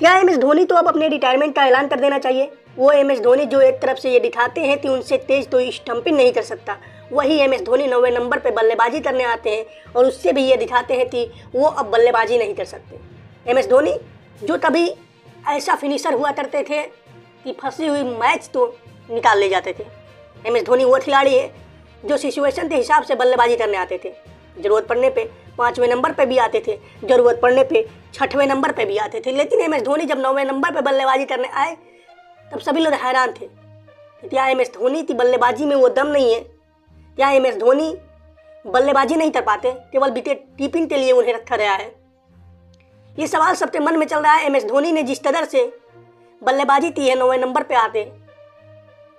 क्या M S Dhoni तो अब अपने रिटायरमेंट का ऐलान कर देना चाहिए? वो एम एस धोनी जो एक तरफ से ये दिखाते हैं कि उनसे तेज तो स्टंपिंग नहीं कर सकता, वही एम एस धोनी 9वें नंबर पे बल्लेबाजी करने आते हैं और उससे भी ये दिखाते हैं कि वो अब बल्लेबाजी नहीं कर सकते। एम एस धोनी जो तभी ऐसा फिनिशर हुआ करते थे कि फंसी हुई मैच तो निकाल ले जाते थे। एम एस धोनी वो खिलाड़ी है जो सिचुएशन के हिसाब से बल्लेबाजी करने आते थे। ज़रूरत पड़ने पे 5वें नंबर पे भी आते थे, ज़रूरत पड़ने पे 6वें नंबर पे भी आते थे। लेकिन एम एस धोनी जब 9वें नंबर पे बल्लेबाजी करने आए तब सभी लोग हैरान थे कि क्या एम एस धोनी की बल्लेबाजी में वो दम नहीं है? क्या एम एस धोनी बल्लेबाजी नहीं कर पाते, केवल विकेट कीपिंग के लिए उन्हें रखा गया है? ये सवाल सबके मन में चल रहा है। एम एस धोनी ने जिस तरह से बल्लेबाजी की है 9वें नंबर पे आते,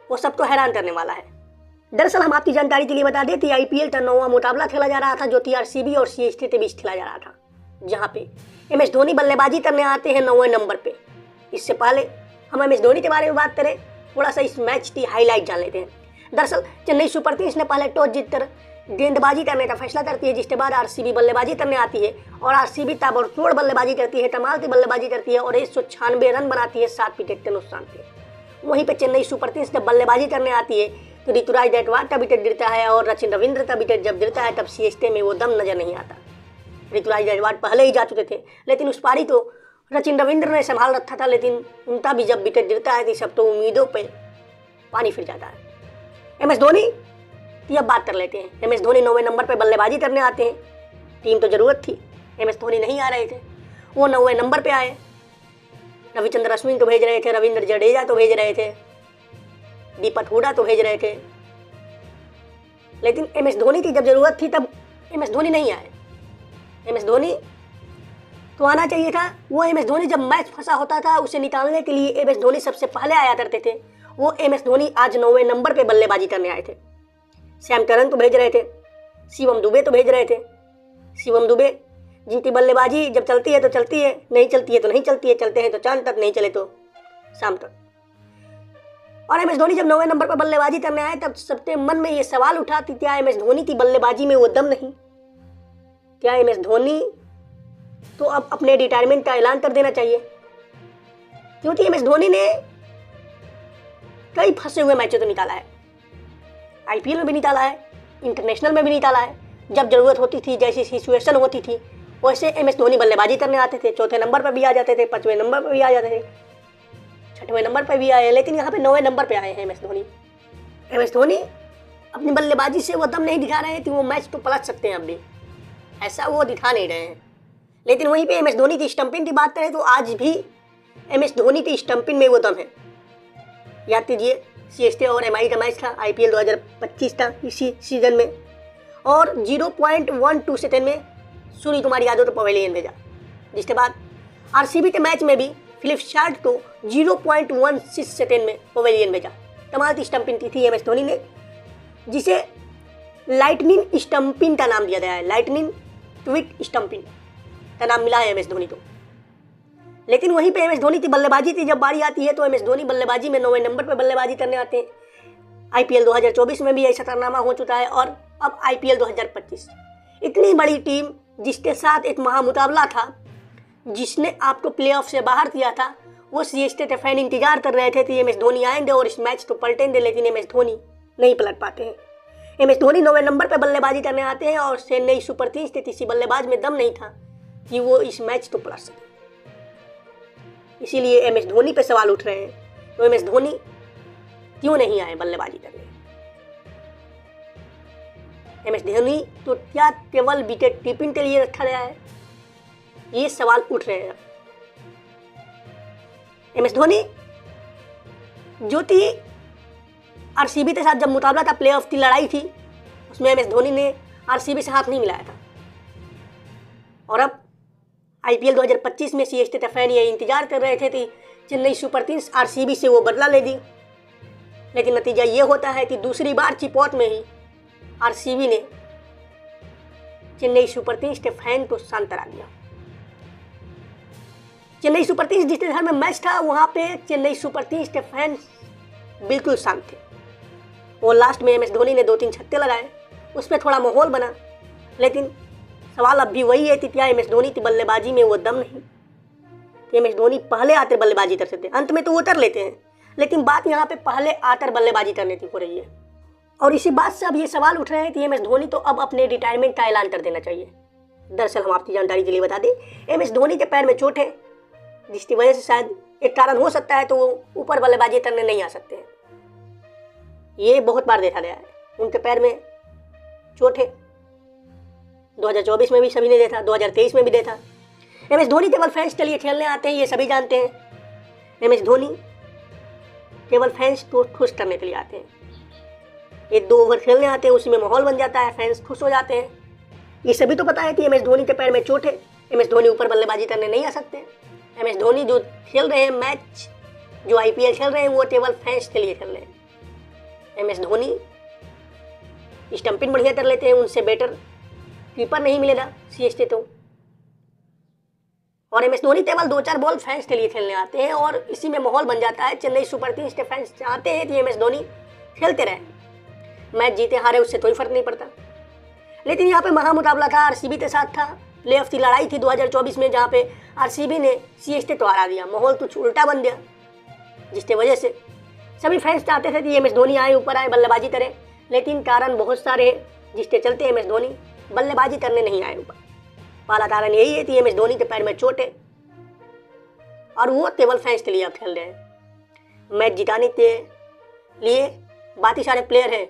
वो सबको हैरान करने वाला है। दरअसल हम आपकी जानकारी के लिए बता दें कि आईपीएल का 9वां मुकाबला खेला जा रहा था जो कि आरसीबी और सीएसके के बीच खेला जा रहा था, जहां पे एम एस धोनी बल्लेबाजी करने आते हैं 9वें नंबर पे। इससे पहले हम एम एस धोनी के बारे में बात करें, थोड़ा सा इस मैच की हाईलाइट जान लेते हैं। दरअसल चेन्नई सुपर किंग्स ने पहले टॉस जीतकर गेंदबाजी करने का फैसला करती है, जिसके बाद आरसीबी बल्लेबाजी करने आती है और आरसीबी ताबड़तोड़ बल्लेबाजी करती है, कमाल की बल्लेबाजी करती है और 196 रन बनाती है 7 विकेट के नुकसान पे। वहीं पे चेन्नई सुपर किंग्स जब बल्लेबाजी करने आती है तो ऋतुराज गायकवाड़ का विकेट गिरता है और सचिन रविंद्र का विकेट जब गिरता है तब सीएसके में वो दम नजर नहीं आता। ऋतुराज गायकवाड़ पहले ही जा चुके थे, लेकिन उस पारी तो सचिन रविंद्र ने संभाल रखा था, लेकिन उनका भी जब विकेट गिरता है तो सब तो उम्मीदों पे पानी फिर जाता है। एम एस धोनी की अब बात कर लेते हैं। एम एस धोनी 9वें नंबर पर बल्लेबाजी करने आते हैं। टीम तो ज़रूरत थी, एम एस धोनी नहीं आ रहे थे, वो 9वें नंबर पे आए। रविचंद्र अश्विन तो भेज रहे थे, रविंद्र जडेजा तो भेज रहे थे, दीपक हुडा तो भेज रहे थे, लेकिन एम एस धोनी की जब ज़रूरत थी तब एम एस धोनी नहीं आए। एम एस धोनी तो आना चाहिए था। वो एम एस धोनी जब मैच फंसा होता था उसे निकालने के लिए एम एस धोनी सबसे पहले आया करते थे। वो एम एस धोनी आज 9वें नंबर पे बल्लेबाजी करने आए थे। सैम करन तो भेज रहे थे, शिवम दुबे तो भेज रहे थे। शिवम दुबे जिनकी बल्लेबाजी जब चलती है तो चलती है, नहीं चलती है तो नहीं चलती है, चलते हैं तो चांद तक, नहीं चले तो शाम तक। और एम एस धोनी जब 9वें नंबर पर बल्लेबाजी करने आए तब सबके मन में ये सवाल उठा कि क्या एम एस धोनी की बल्लेबाजी में वो दम नहीं? क्या एम एस धोनी तो अब अपने रिटायरमेंट का ऐलान कर देना चाहिए? क्योंकि एम एस धोनी ने कई फंसे हुए मैचों तो निकाला है, आईपीएल में भी निकाला है, इंटरनेशनल में भी निकाला है। जब ज़रूरत होती थी, जैसी सिचुएशन होती थी, वैसे एम एस धोनी बल्लेबाजी करने आते थे। 4थे नंबर पर भी आ जाते थे, 5वें नंबर पर भी आ जाते थे, 6वें नंबर पर भी आए, लेकिन यहाँ पे 9वें नंबर पे आए हैं M S Dhoni. M S Dhoni अपनी बल्लेबाजी से वो दम नहीं दिखा रहे हैं कि वो मैच तो पलट सकते हैं, अब भी ऐसा वो दिखा नहीं रहे हैं। लेकिन वहीं पे एम एस धोनी की स्टंपिंग की बात करें तो आज भी एम एस धोनी की स्टंपिंग में वो दम है। याद कीजिए सीएसके और एमआई का मैच था आईपीएल 2025 का, इसी सीजन में, और 0.12 सेकेंड में सूर्य कुमार यादव तो पवेलियन भेजा, जिसके बाद आरसीबी के मैच में भी फिलिप शार्ट को 0.16 सेकेंड में पवेलियन भेजा। कमाल की स्टंपिंग की थी एम एस धोनी ने, जिसे लाइटनिंग स्टंपिंग का नाम दिया गया है। लाइटनिंग ट्विट स्टंपिंग का नाम मिला है एम एस धोनी को। लेकिन वहीं पे एम एस धोनी की बल्लेबाजी की जब बारी आती है तो एम एस धोनी बल्लेबाजी में 9वें नंबर पर बल्लेबाजी करने आते हैं। आईपीएल 2024 में भी ऐसा कारनामा हो चुका है और अब आईपीएल 2025। इतनी बड़ी टीम जिसके साथ एक महामुकाबला था, जिसने आपको प्लेऑफ से बाहर किया था, वो सीएसके के फैन इंतजार कर रहे थे कि एम एस धोनी आएंगे और इस मैच को पलटेंगे, लेकिन एम एस धोनी नहीं पलट पाते हैं। एम एस धोनी 9वें नंबर पर बल्लेबाजी करने आते हैं और चेन्नई सुपर किंग्स के किसी बल्लेबाज में दम नहीं था कि वो इस मैच को पलट सके। इसीलिए एम एस धोनी पे सवाल उठ रहे हैं, तो एम एस धोनी क्यों नहीं आए बल्लेबाजी करने? एम एस धोनी तो क्या केवल विकेट कीपिंग के लिए रखा गया है? ये सवाल उठ रहे हैं। एम एस धोनी जो थी आरसीबी के साथ जब मुकाबला था, प्लेऑफ की लड़ाई थी, उसमें एम एस धोनी ने आरसीबी से हाथ नहीं मिलाया था। और अब आईपीएल 2025 में सीएसके के फैन ये इंतजार कर रहे थे कि चेन्नई सुपर किंग्स आरसीबी से वो बदला ले दी, लेकिन नतीजा ये होता है कि दूसरी बार चिपौट में ही आरसीबी ने चेन्नई सुपर किंग्स के फैन को शांत करा दिया। चेन्नई सुपर किंग्स जिस घर में मैच था, वहाँ पे चेन्नई सुपर किंग्स के फैन बिल्कुल शांत थे। वो लास्ट में एम एस धोनी ने 2-3 छक्के लगाए, उस पर थोड़ा माहौल बना, लेकिन सवाल अब भी वही है कि क्या एम एस धोनी की बल्लेबाजी में वो दम नहीं? कि एम एस धोनी पहले आकर बल्लेबाजी कर सकते हैं। अंत में तो वो उतर लेते हैं, लेकिन बात यहाँ पे पहले आकर बल्लेबाजी करने की हो रही है। और इसी बात से अब ये सवाल उठ रहे हैं कि एम एस धोनी तो अब अपने रिटायरमेंट का ऐलान कर देना चाहिए। दरअसल हम आपकी जानकारी के लिए बता दें, एम एस धोनी के पैर में चोट है, जिसकी वजह से शायद एक कारण हो सकता है तो वो ऊपर बल्लेबाजी करने नहीं आ सकते हैं। ये बहुत बार देखा गया है, उनके पैर में चोट है। 2024 में भी सभी ने देखा, 2023 में भी देखा। एम एस धोनी केवल फैंस के लिए खेलने आते हैं, ये सभी जानते हैं। एम एस धोनी केवल फैंस को खुश करने के लिए आते हैं। ये 2 ओवर खेलने आते हैं, उसी में माहौल बन जाता है, फैंस खुश हो जाते हैं। ये सभी तो पता है कि एम एस धोनी के पैर में चोट है, एम एस धोनी ऊपर बल्लेबाजी करने नहीं आ सकते। एम एस धोनी जो खेल रहे हैं मैच, जो IPL खेल रहे हैं, वो केवल फैंस के लिए खेल रहे हैं। एम एस धोनी स्टंपिंग बढ़िया कर लेते हैं, उनसे बेटर कीपर नहीं मिलेगा CSK तो। और एम एस धोनी केवल 2-4 बॉल फैंस के लिए खेलने आते हैं और इसी में माहौल बन जाता है। चेन्नई सुपर किंग्स के फैंस चाहते हैं कि एम एस धोनी खेलते रहे, मैच जीते हारे उससे कोई फर्क नहीं पड़ता। लेकिन यहाँ पे महामुकाबला था, RCB के साथ था, प्लेऑफ की लड़ाई थी 2024 में, जहाँ पे RCB ने CSK को हरा दिया। माहौल कुछ उल्टा बन गया, जिसकी वजह से सभी फैंस चाहते थे कि एम एस धोनी आए, ऊपर आए, बल्लेबाजी करे। लेकिन कारण बहुत सारे हैं जिसके चलते एम एस धोनी बल्लेबाजी करने नहीं आए ऊपर। पहला कारण यही है कि एम एस धोनी के पैर में चोट है और वो केवल फैंस के लिए अब खेल रहे हैं। मैच जिताने के लिए बाकी सारे प्लेयर हैं,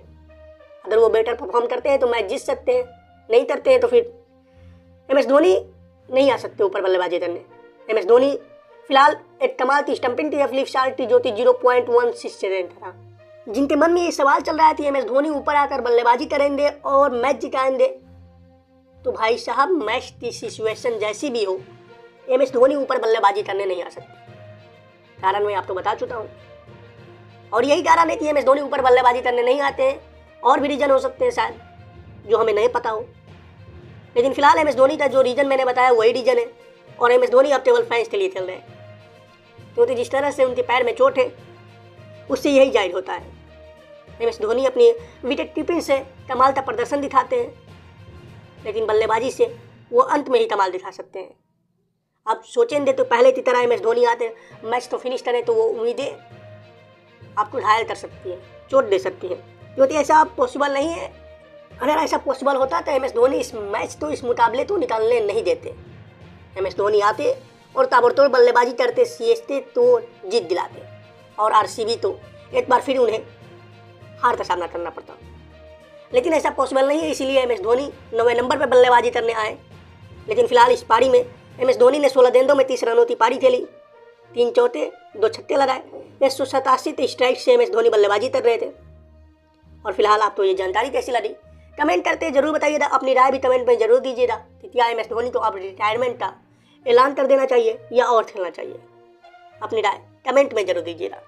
अगर वो बेटर परफॉर्म करते हैं तो मैच जीत सकते हैं, नहीं करते हैं तो फिर एम एस धोनी नहीं आ सकते ऊपर बल्लेबाजी करने। एम एस धोनी फिलहाल एक कमाल की स्टंपिंग थी, फ्लिप शॉट थी, जो थी 0.16 था। जिनके मन में ये सवाल चल रहा है कि एम एस धोनी ऊपर आकर बल्लेबाजी करेंगे और मैच जिताएंगे, तो भाई साहब मैच की सिचुएशन जैसी भी हो, एम एस धोनी ऊपर बल्लेबाजी करने नहीं आ सकते। कारण मैं आपको बता चुका हूँ, और यही कारण है कि एम एस धोनी ऊपर बल्लेबाजी करने नहीं आते हैं। और भी रीज़न हो सकते हैं शायद, जो हमें नहीं पता हो, लेकिन फिलहाल एम एस धोनी का जो रीज़न मैंने बताया वही रीज़न है। और एम एस धोनी अब केवल फैंस के लिए खेल रहे हैं, क्योंकि जिस तरह से उनके पैर में चोट है उससे यही जाहिर होता है। एम एस धोनी अपनी विकेट कीपिंग से कमाल का प्रदर्शन दिखाते हैं, लेकिन बल्लेबाजी से वो अंत में ही कमाल दिखा सकते हैं। आप सोचेंगे तो पहले की तरह एम एस धोनी आते मैच तो फिनिश करें, तो वो उम्मीदें आपको घायल कर सकती है, चोट दे सकती है, क्योंकि ऐसा पॉसिबल नहीं है। अगर ऐसा पॉसिबल होता तो एम एस धोनी इस मैच तो, इस मुकाबले तो निकालने नहीं देते। एम एस धोनी आते और ताबड़तोड़ बल्लेबाजी करते, CSK तो जीत दिलाते और RCB तो एक बार फिर उन्हें हार का सामना करना पड़ता। लेकिन ऐसा पॉसिबल नहीं है, इसीलिए एम एस धोनी 9वें नंबर पर बल्लेबाजी करने आए। लेकिन फिलहाल इस पारी में एम एस धोनी ने 16 गेंदों में 30 रनों की पारी खेली, 3 चौके 2 छक्के लगाए। 187 स्ट्राइक से एम एस धोनी बल्लेबाजी कर रहे थे। और फिलहाल आपको ये जानकारी कैसी लगी कमेंट करते जरूर बताइएगा, अपनी राय भी कमेंट में जरूर दीजिएगा कि क्या एम एस धोनी को अब रिटायरमेंट का ऐलान कर देना चाहिए या और खेलना चाहिए। अपनी राय कमेंट में जरूर दीजिएगा।